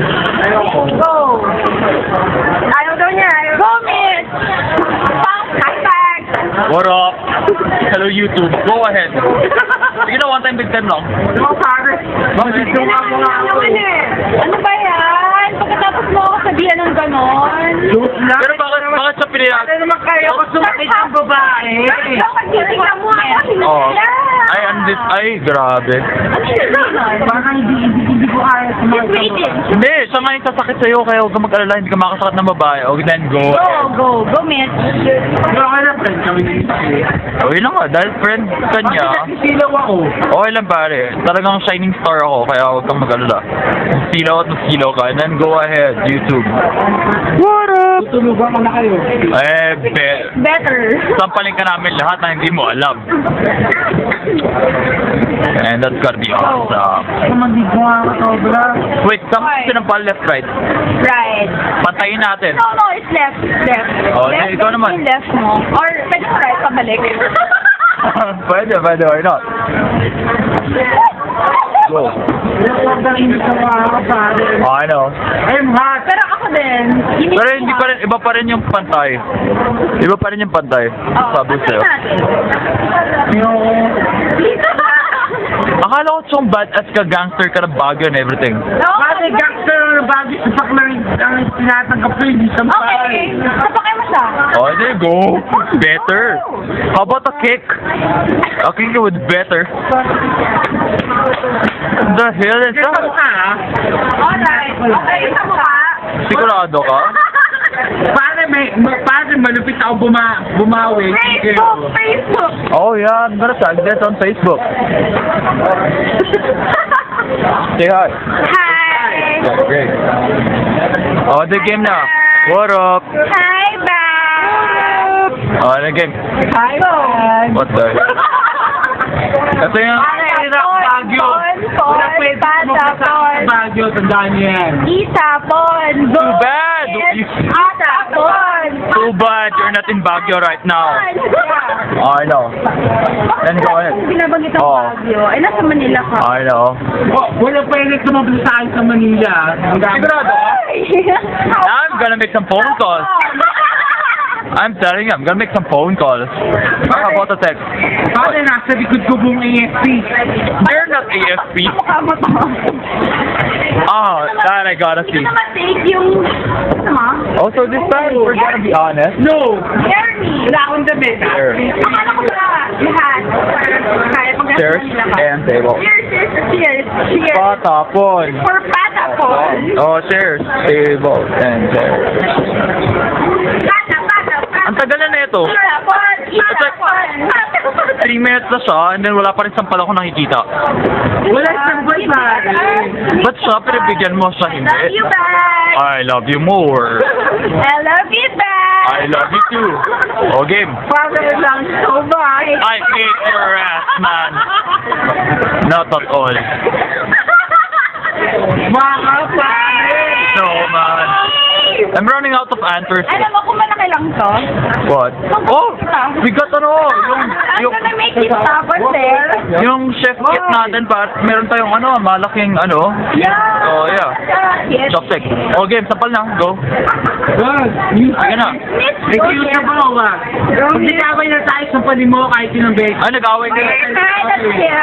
Go. Ayaw daw niya. Go, Miss. Hashtag. What up? Hello YouTube. Go ahead. Sige na, one time big time lang. Ano pare? Bakit? Ano ba yan? Pagkatapos mo ako sabihan ng ganon. Pero bakit sa pinila? Ano naman kayo? Ako sumakit ang babae. Bakit titignan mo ako? Oh. Ay, grabe. Parang hindi ko kaya sumakit. Hindi, siya nga yung sasakit sa'yo, kaya huwag ka mag-alala, hindi ka makasakit ng babae. Okay, then go. Go, Mitch. Okay na, friend kami ni Okay lang nga, dahil friend ka niya. Silaw ako. Okay lang pare, talagang shining star ako, kaya huwag kang mag-alala. Silaw at silaw ka, and then go ahead, YouTube. What up? Tutulugan ko na kayo. Better. Sampalin ka namin lahat na hindi mo alam. And that's gotta be awesome. Hindi ko nga sobra. Wait, saan mo sinampal left, right? Right. Pantayin natin. No, it's left. Oh, Left, ikaw naman. yung left mo. Or, pwede mo right, pabalik. pwede, why not? Go. Hindi ko nga pare. Oh, I know. I'm hot. Pero ako din. Pero hindi pa rin, iba pa rin yung pantay. Iba pa rin yung pantay. Sabi ko sa'yo. Yung... Akala ko siyang badass ka, gangster ka na Baguio and everything. Pare, gangster bagay sa paklang ang tinatanggap ko hindi sa Okay. Napakay mo siya. Oh, there you go. Better. How about a kick? A kick with better. The hell is Ito that? ka, Alright. Okay, sa mukha. Sigurado ka? pare, malupit ako bumawi. Facebook. Oh yeah, I'm gonna tag this on Facebook. Say hi. Hi. Yeah, great. Oh, the game now. What up? Hi, Bab. Oh, the game. Hi, Bab. What the? Ito yung... Baguio. Wala pwede Patapon. Baguio, tandaan niyo yan. Itapon. Too bad. Atapon. Too bad you're not in Baguio right now. Oh, I know. Then go ahead. Binabanggit ang Oh. Baguio. Ay, nasa Manila ka. I know. Wala pwede tumabla sa akin sa Manila. Sigurado ka? I'm gonna make some phone calls. I'm telling you, I'm gonna make some phone calls. How about a text? Pare, nasa likod ko buong AFP. You're not AFP. Mukha mo to. Oh, that I gotta Hindi see. ko naman take yung... Ano mo? Also, this time, we're gonna be honest. No! Jeremy. Wala akong damit. Here. Akala ko ba lahat? Kaya pag nasa Chairs Manila ka. and table. Cheers. Patapon. For patapon. Oh, chairs, table, and chairs. Ang tagal na nito. Patapon. Patapon. 3 minutes na siya, and then wala pa rin sampal ako nakikita. Wala siyang buwan, pare. Ba't siya, pinabigyan mo siya hindi? Love you back. I love you more. I love you back. I love you too. O, game. Pare lang, so bye. I hate your ass, man. Not at all. Mga pare. No, man. I'm running out of answers. Alam mo kung malaki lang to? What? Oh, we got I'm gonna make it stubborn there. yung chef kit natin, meron tayong malaking Yeah. Oh, yeah. Yes. Chopstick. O, game, sapal na. Go. Good. Sige na. Excuse na ba ba? Pag nagkaway na tayo sa panimo kahit yun ang base. Ay, nag-away ka na. Hi, that's here.